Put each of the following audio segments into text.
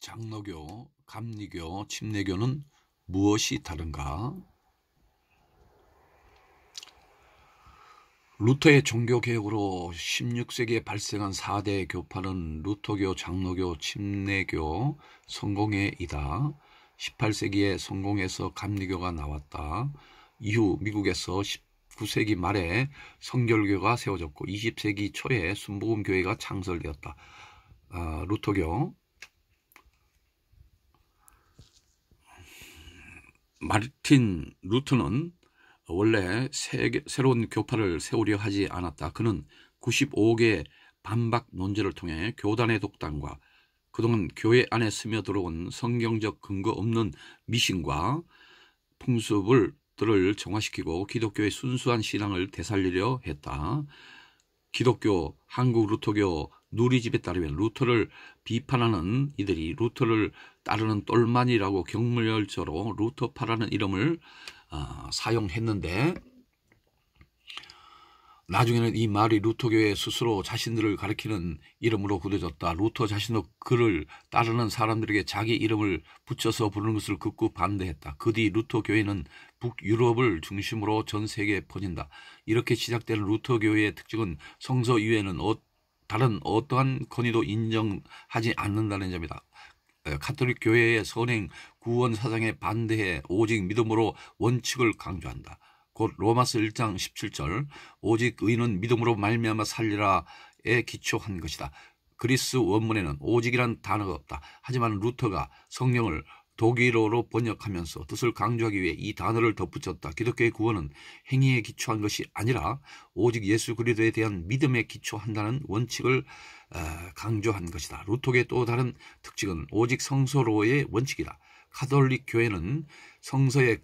장로교, 감리교, 침례교는 무엇이 다른가? 루터의 종교개혁으로 16세기에 발생한 4대 교파는 루터교, 장로교, 침례교, 성공회이다. 18세기에 성공에서 감리교가 나왔다. 이후 미국에서 19세기 말에 성결교가 세워졌고 20세기 초에 순복음교회가 창설되었다. 루터교, 마르틴 루터는 원래 새로운 교파를 세우려 하지 않았다. 그는 95개의 반박 논제를 통해 교단의 독단과 그동안 교회 안에 스며들어온 성경적 근거 없는 미신과 풍습들을 정화시키고 기독교의 순수한 신앙을 되살리려 했다. 기독교, 한국 루터교 누리집에 따르면 루터를 비판하는 이들이 루터를 따르는 똘만이라고 경멸절로 루터파라는 이름을 사용했는데, 나중에는 이 말이 루터교회 스스로 자신들을 가리키는 이름으로 굳어졌다. 루터 자신도 그를 따르는 사람들에게 자기 이름을 붙여서 부르는 것을 극구 반대했다. 그 뒤 루터교회는 북유럽을 중심으로 전 세계에 퍼진다. 이렇게 시작되는 루터교회의 특징은 성서 이외에는 다른 어떠한 권위도 인정하지 않는다는 점이다. 가톨릭 교회의 선행 구원 사상에 반대해 오직 믿음으로 원칙을 강조한다. 곧 로마서 1장 17절 오직 의인은 믿음으로 말미암아 살리라에 기초한 것이다. 그리스 원문에는 오직이란 단어가 없다. 하지만 루터가 성경을 독일어로 번역하면서 뜻을 강조하기 위해 이 단어를 덧붙였다. 기독교의 구원은 행위에 기초한 것이 아니라 오직 예수 그리스도에 대한 믿음에 기초한다는 원칙을 강조한 것이다. 루터교의 또 다른 특징은 오직 성서로의 원칙이다. 가톨릭 교회는 성서에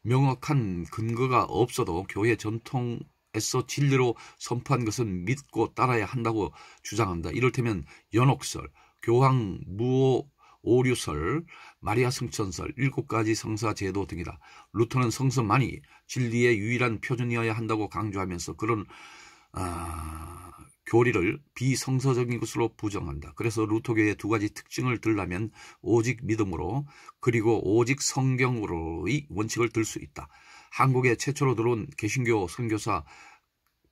명확한 근거가 없어도 교회 전통에서 진리로 선포한 것은 믿고 따라야 한다고 주장한다. 이를테면 연옥설, 교황 무오류설, 마리아 승천설, 7가지 성사 제도 등이다. 루터는 성서만이 진리의 유일한 표준이어야 한다고 강조하면서 그런 교리를 비성서적인 것으로 부정한다. 그래서 루터교의 2가지 특징을 들려면 오직 믿음으로 그리고 오직 성경으로의 원칙을 들 수 있다. 한국에 최초로 들어온 개신교 선교사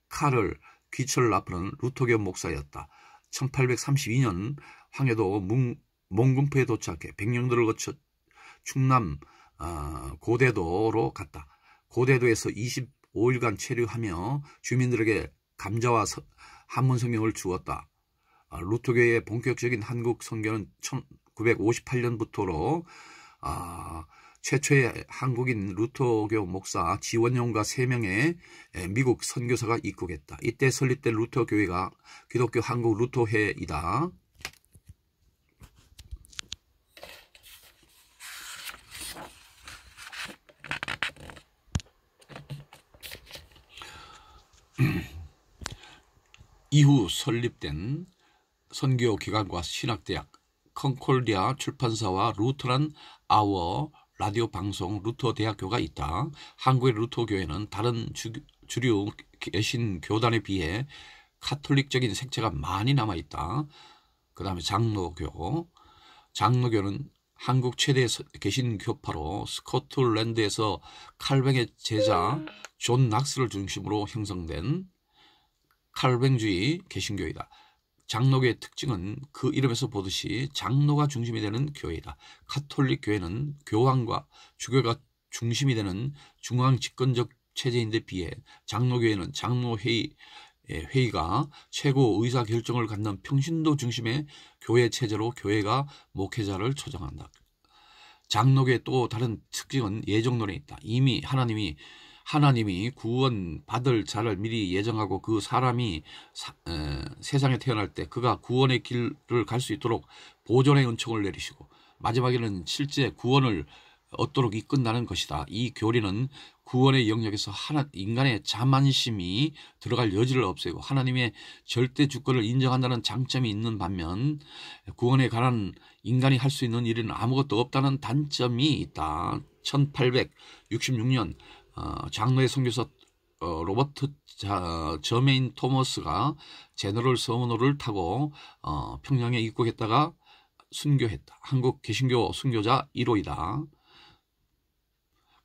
카를 귀철라프는 루터교 목사였다. 1832년 황해도 몽군포에 도착해 백령도를 거쳐 충남 고대도로 갔다. 고대도에서 25일간 체류하며 주민들에게 감자와 한문 성경을 주었다. 루터교의 본격적인 한국 선교는 1958년부터로 최초의 한국인 루터교 목사 지원용과 3명의 미국 선교사가 입국했다. 이때 설립된 루터교회가 기독교 한국 루터회이다. 이후 설립된 선교기관과 신학대학, 컨콜디아 출판사와 루터란 아워 라디오 방송 루터대학교가 있다. 한국의 루터교회는 다른 주류 개신교단에 비해 카톨릭적인 색채가 많이 남아있다. 그 다음에 장로교는 한국 최대 개신교파로 스코틀랜드에서 칼뱅의 제자 존 낙스를 중심으로 형성된 칼뱅주의 개신교회이다. 장로교의 특징은 그 이름에서 보듯이 장로가 중심이 되는 교회이다. 가톨릭 교회는 교황과 주교가 중심이 되는 중앙 집권적 체제인데 비해 장로교회는 장로회의가 최고 의사 결정을 갖는 평신도 중심의 교회 체제로 교회가 목회자를 초청한다. 장로교의 또 다른 특징은 예정론에 있다. 이미 하나님이 구원 받을 자를 미리 예정하고 그 사람이 세상에 태어날 때 그가 구원의 길을 갈 수 있도록 보존의 은총을 내리시고 마지막에는 실제 구원을 얻도록 이끈다는 것이다. 이 교리는 구원의 영역에서 인간의 자만심이 들어갈 여지를 없애고 하나님의 절대 주권을 인정한다는 장점이 있는 반면 구원에 관한 인간이 할 수 있는 일은 아무것도 없다는 단점이 있다. 1866년 장로의 선교사 로버트 저메인 토머스가 제너럴 서머너를 타고 평양에 입국했다가 순교했다. 한국 개신교 순교자 1호이다.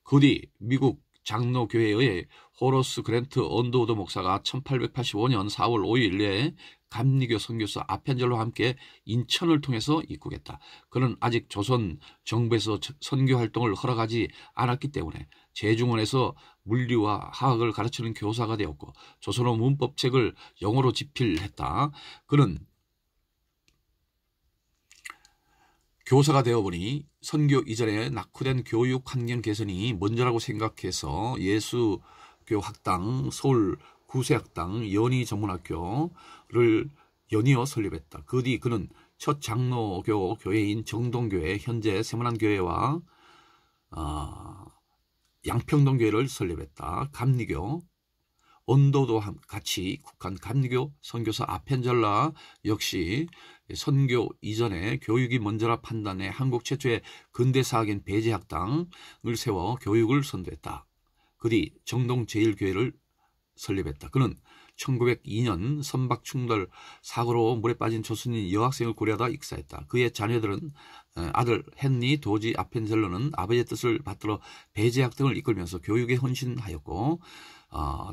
그 뒤 미국 장로교회의 호러스 그랜트 언더우드 목사가 1885년 4월 5일에 감리교 선교사 아펜젤로와 함께 인천을 통해서 입국했다. 그는 아직 조선 정부에서 선교 활동을 허락하지 않았기 때문에 제중원에서 물리와 화학을 가르치는 교사가 되었고 조선어 문법책을 영어로 집필했다. 그는 교사가 되어보니 선교 이전에 낙후된 교육 환경 개선이 먼저라고 생각해서 예수교 학당, 서울 구세학당, 연희전문학교를 연이어 설립했다. 그 뒤 그는 첫 장로교 교회인 정동교회, 현재 세문안교회와 양평동교회를 설립했다. 감리교, 언도도 같이 입국한 감리교 선교사 아펜젤라 역시 선교 이전에 교육이 먼저라 판단해 한국 최초의 근대사학인 배제학당을 세워 교육을 선도했다. 그 뒤 정동제일교회를 설립했다. 그는 1902년 선박충돌 사고로 물에 빠진 조선인 여학생을 고려하다 익사했다. 그의 자녀들은 아들 헨리 도지 아펜젤러는 아버지의 뜻을 받들어 배제학당을 이끌면서 교육에 헌신하였고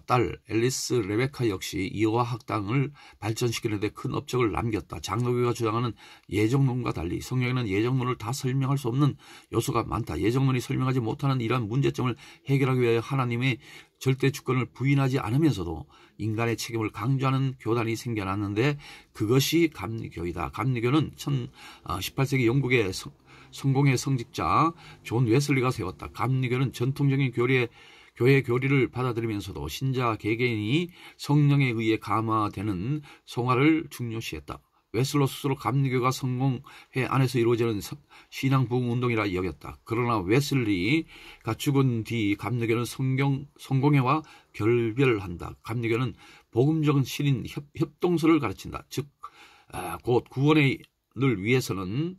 딸 앨리스 레베카 역시 이화 학당을 발전시키는 데 큰 업적을 남겼다. 장로교가 주장하는 예정론과 달리 성경에는 예정론을 다 설명할 수 없는 요소가 많다. 예정론이 설명하지 못하는 이러한 문제점을 해결하기 위하여 하나님의 절대 주권을 부인하지 않으면서도 인간의 책임을 강조하는 교단이 생겨났는데 그것이 감리교이다. 감리교는 18세기 영국의 성공의 성직자 존 웨슬리가 세웠다. 감리교는 전통적인 교회 교리를 받아들이면서도 신자 개개인이 성령에 의해 감화되는 송화를 중요시했다. 웨슬러 스스로 감리교가 성공회 안에서 이루어지는 신앙 부흥 운동이라 여겼다. 그러나 웨슬리가 죽은 뒤 감리교는 성공회와 결별한다. 감리교는 복음적인 신인 협동서를 가르친다. 즉 곧 구원을 위해서는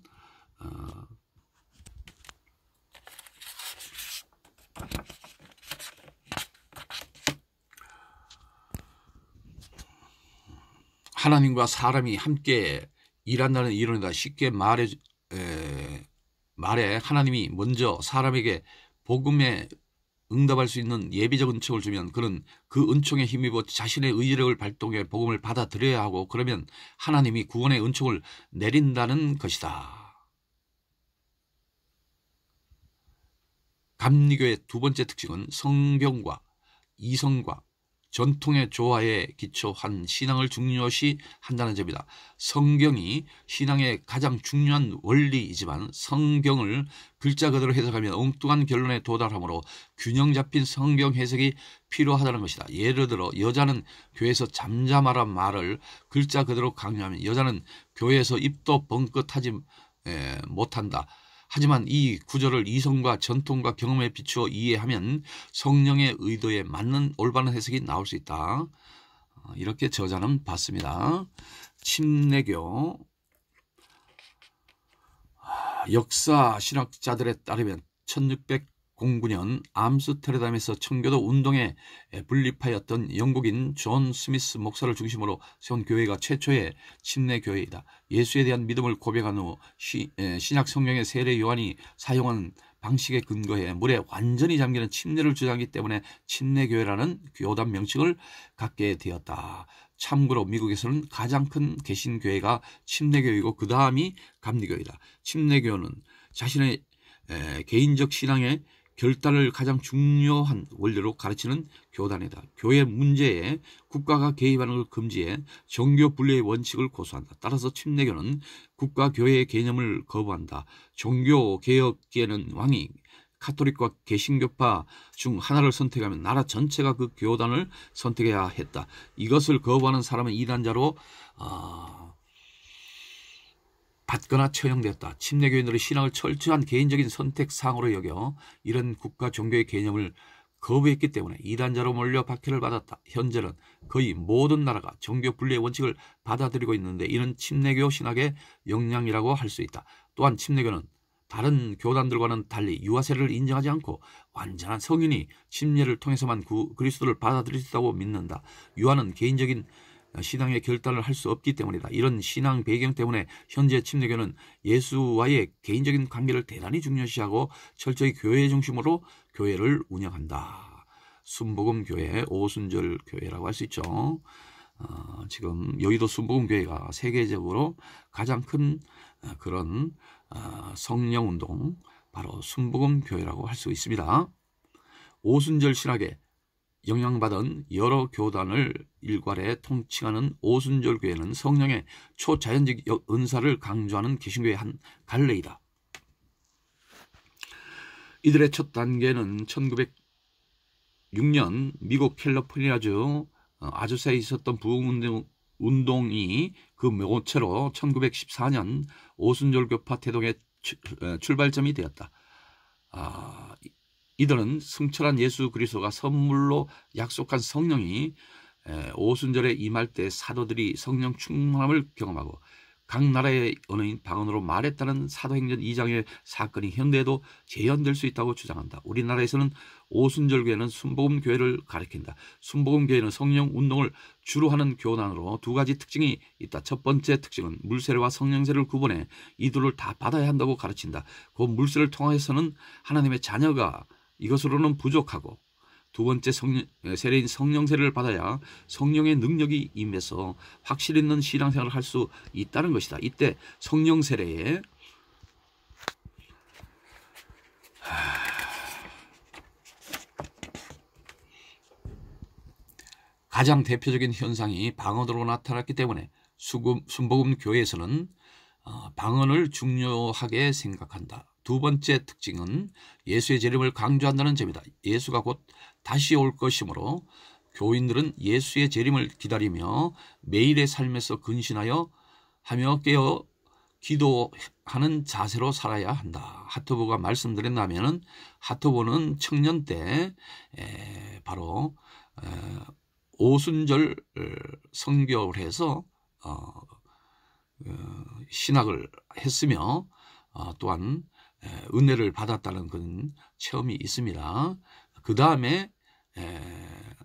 하나님과 사람이 함께 일한다는 이론이다. 쉽게 말해 하나님이 먼저 사람에게 복음에 응답할 수 있는 예비적 은총을 주면 그는 그 은총에 힘입어 자신의 의지력을 발동해 복음을 받아들여야 하고 그러면 하나님이 구원의 은총을 내린다는 것이다. 감리교의 두 번째 특징은 성경과 이성과 전통의 조화에 기초한 신앙을 중요시 한다는 점이다. 성경이 신앙의 가장 중요한 원리이지만 성경을 글자 그대로 해석하면 엉뚱한 결론에 도달하므로 균형 잡힌 성경 해석이 필요하다는 것이다. 예를 들어 여자는 교회에서 잠잠하란 말을 글자 그대로 강요하면 여자는 교회에서 입도 벙긋하지 못한다. 하지만 이 구절을 이성과 전통과 경험에 비추어 이해하면 성령의 의도에 맞는 올바른 해석이 나올 수 있다. 이렇게 저자는 봤습니다. 침례교 역사 신학자들에 따르면 1609년 암스테르담에서 청교도 운동에 분립하였던 영국인 존 스미스 목사를 중심으로 세운 교회가 최초의 침례교회이다. 예수에 대한 믿음을 고백한 후 신약 성경의 세례 요한이 사용한 방식에 근거해 물에 완전히 잠기는 침례를 주장하기 때문에 침례교회라는 교단 명칭을 갖게 되었다. 참고로 미국에서는 가장 큰 개신교회가 침례교회이고 그 다음이 감리교회이다. 침례교회는 자신의 개인적 신앙의 결단을 가장 중요한 원리로 가르치는 교단이다. 교회 문제에 국가가 개입하는 걸 금지해 종교 분리의 원칙을 고수한다. 따라서 침례교는 국가 교회의 개념을 거부한다. 종교 개혁기에는 왕이 카톨릭과 개신교파 중 하나를 선택하면 나라 전체가 그 교단을 선택해야 했다. 이것을 거부하는 사람은 이단자로 받거나 처형되었다. 침례교인들의 신앙을 철저한 개인적인 선택사항으로 여겨 이런 국가 종교의 개념을 거부했기 때문에 이단자로 몰려 박해를 받았다. 현재는 거의 모든 나라가 종교 분리의 원칙을 받아들이고 있는데 이는 침례교 신학의 영향이라고 할 수 있다. 또한 침례교는 다른 교단들과는 달리 유아세례를 인정하지 않고 완전한 성인이 침례를 통해서만 그리스도를 받아들일 수 있다고 믿는다. 유아는 개인적인 신앙의 결단을 할 수 없기 때문이다. 이런 신앙 배경 때문에 현재 침례교는 예수와의 개인적인 관계를 대단히 중요시하고 철저히 교회 중심으로 교회를 운영한다. 순복음교회, 오순절 교회라고 할 수 있죠. 지금 여의도 순복음교회가 세계적으로 가장 큰 그런 성령운동, 바로 순복음교회라고 할 수 있습니다. 오순절 신학에 영향받은 여러 교단을 일괄해 통칭하는 오순절 교회는 성령의 초자연적 은사를 강조하는 개신교의 한 갈래이다. 이들의 첫 단계는 1906년 미국 캘리포니아주 아주사에 있었던 부흥운동이 그 모체로 1914년 오순절 교파 태동의 출발점이 되었다. 이들은 승천한 예수 그리스도가 선물로 약속한 성령이 오순절에 임할 때 사도들이 성령 충만함을 경험하고 각 나라의 언어인 방언으로 말했다는 사도행전 2장의 사건이 현대에도 재현될 수 있다고 주장한다. 우리나라에서는 오순절 교회는 순복음교회를 가리킨다. 순복음교회는 성령 운동을 주로 하는 교단으로 두 가지 특징이 있다. 첫 번째 특징은 물세례와 성령세를 구분해 이들을 다 받아야 한다고 가르친다. 그 물세를 통해서는 하나님의 자녀가 이것으로는 부족하고, 두 번째 세례인 성령세를 받아야 성령의 능력이 임해서 확실 있는 신앙생활을 할 수 있다는 것이다. 이때 성령세례에 가장 대표적인 현상이 방언으로 나타났기 때문에 순복음교회에서는 방언을 중요하게 생각한다. 두 번째 특징은 예수의 재림을 강조한다는 점이다. 예수가 곧 다시 올 것이므로 교인들은 예수의 재림을 기다리며 매일의 삶에서 근신하여 하며 깨어 기도하는 자세로 살아야 한다. 하토부가 말씀드렸다면, 하토부는 청년 때 바로 오순절 성교를 해서 신학을 했으며 또한 은혜를 받았다는 그런 체험이 있습니다. 그 다음에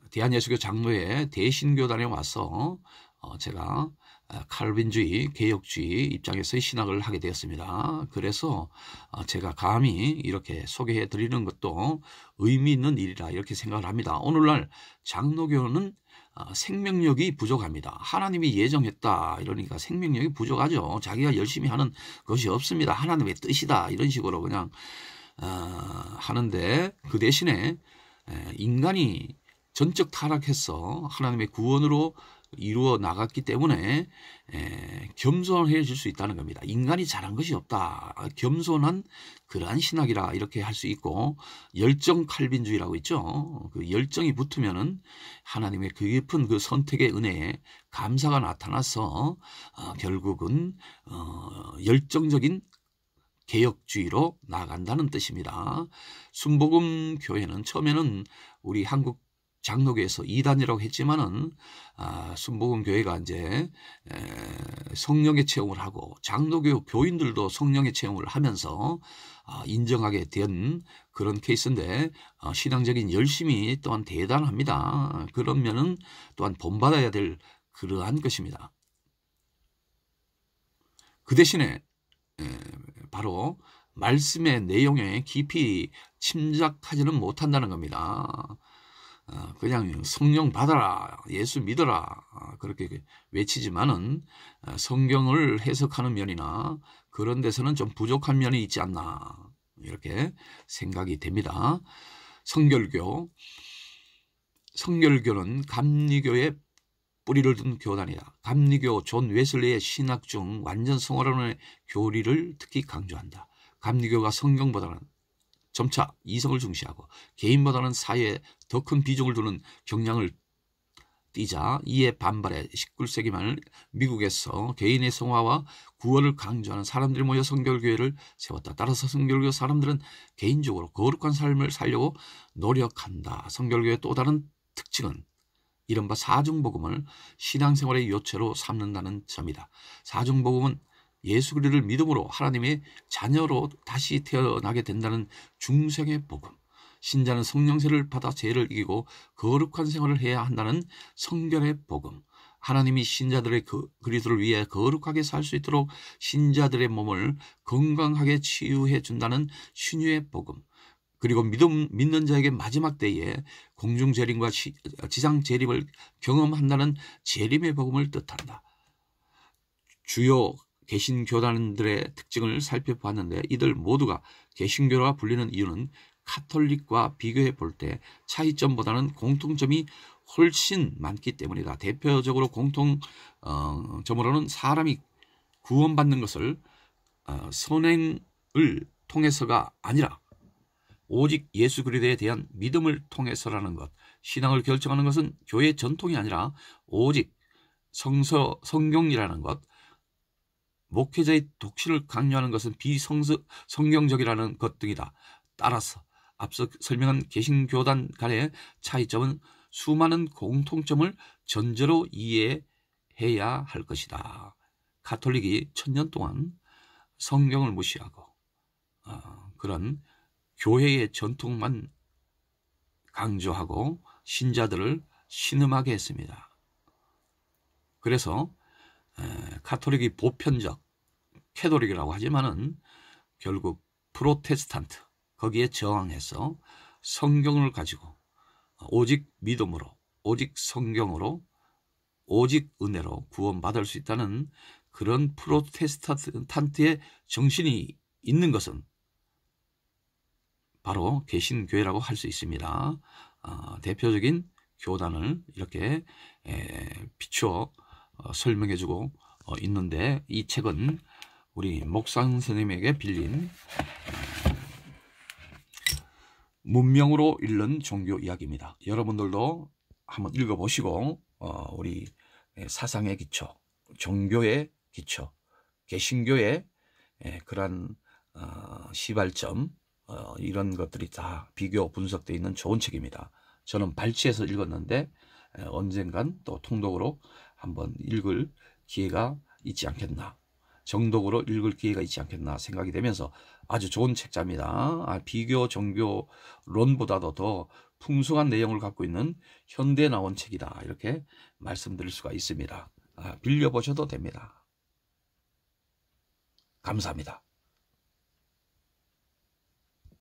대한예수교 장로회 대신교단에 와서 제가 칼빈주의, 개혁주의 입장에서의 신학을 하게 되었습니다. 그래서 제가 감히 이렇게 소개해 드리는 것도 의미 있는 일이라 이렇게 생각을 합니다. 오늘날 장로교는 생명력이 부족합니다. 하나님이 예정했다 이러니까 생명력이 부족하죠. 자기가 열심히 하는 것이 없습니다. 하나님의 뜻이다 이런 식으로 그냥 하는데, 그 대신에 인간이 전적 타락해서 하나님의 구원으로 이루어 나갔기 때문에 겸손해질 수 있다는 겁니다. 인간이 잘한 것이 없다. 겸손한 그러한 신학이라 이렇게 할 수 있고, 열정 칼빈주의라고 있죠. 그 열정이 붙으면은 하나님의 그 깊은 그 선택의 은혜에 감사가 나타나서 결국은 열정적인 개혁주의로 나간다는 뜻입니다. 순복음 교회는 처음에는 우리 한국 장로교에서 이단이라고 했지만은 순복음 교회가 이제 성령의 체험을 하고 장로교 교인들도 성령의 체험을 하면서 인정하게 된 그런 케이스인데, 신앙적인 열심이 또한 대단합니다. 그러면은 또한 본받아야 될 그러한 것입니다. 그 대신에 바로 말씀의 내용에 깊이 침략하지는 못한다는 겁니다. 그냥 성령 받아라, 예수 믿어라 그렇게 외치지만은 성경을 해석하는 면이나 그런 데서는 좀 부족한 면이 있지 않나 이렇게 생각이 됩니다. 성결교는 감리교의 뿌리를 둔 교단이다. 감리교 존 웨슬리의 신학 중 완전 성화론의 교리를 특히 강조한다. 감리교가 성경보다는 점차 이성을 중시하고 개인보다는 사회에 더 큰 비중을 두는 경향을 띠자 이에 반발해 19세기 말 미국에서 개인의 성화와 구원을 강조하는 사람들이 모여 성결교회를 세웠다. 따라서 성결교 사람들은 개인적으로 거룩한 삶을 살려고 노력한다. 성결교의 또 다른 특징은 이른바 사중복음을 신앙생활의 요체로 삼는다는 점이다. 사중복음은 예수 그리스도를 믿음으로 하나님의 자녀로 다시 태어나게 된다는 중생의 복음, 신자는 성령세를 받아 죄를 이기고 거룩한 생활을 해야 한다는 성결의 복음, 하나님이 신자들의 그리스도를 위해 거룩하게 살 수 있도록 신자들의 몸을 건강하게 치유해 준다는 신유의 복음, 그리고 믿는 자에게 마지막 때에 공중 재림과 지상 재림을 경험한다는 재림의 복음을 뜻한다. 주요 개신교단들의 특징을 살펴보았는데 이들 모두가 개신교라 불리는 이유는 카톨릭과 비교해 볼 때 차이점보다는 공통점이 훨씬 많기 때문이다. 대표적으로 공통점으로는 사람이 구원받는 것을 선행을 통해서가 아니라 오직 예수 그리스도에 대한 믿음을 통해서라는 것. 신앙을 결정하는 것은 교회 전통이 아니라 오직 성경이라는 것. 목회자의 독신을 강요하는 것은 비성경적이라는 것 등이다. 따라서 앞서 설명한 개신교단 간의 차이점은 수많은 공통점을 전제로 이해해야 할 것이다. 가톨릭이 1000년 동안 성경을 무시하고 그런 교회의 전통만 강조하고 신자들을 신음하게 했습니다. 그래서 가톨릭이 보편적 캐톨릭이라고 하지만은 결국 프로테스탄트 거기에 저항해서 성경을 가지고 오직 믿음으로, 오직 성경으로, 오직 은혜로 구원받을 수 있다는 그런 프로테스탄트의 정신이 있는 것은 바로 개신교회라고 할 수 있습니다. 대표적인 교단을 이렇게 비추어 설명해주고 있는데, 이 책은 우리 목사 선생님에게 빌린 문명으로 읽는 종교 이야기입니다. 여러분들도 한번 읽어보시고 우리 사상의 기초, 종교의 기초, 개신교의 그러한 시발점, 이런 것들이 다 비교 분석되어 있는 좋은 책입니다. 저는 발췌해서 읽었는데 언젠간 또 통독으로 한번 읽을 기회가 있지 않겠나, 정독으로 읽을 기회가 있지 않겠나 생각이 되면서 아주 좋은 책자입니다. 비교 종교론보다도 더 풍성한 내용을 갖고 있는 현대에 나온 책이다, 이렇게 말씀드릴 수가 있습니다. 빌려보셔도 됩니다. 감사합니다.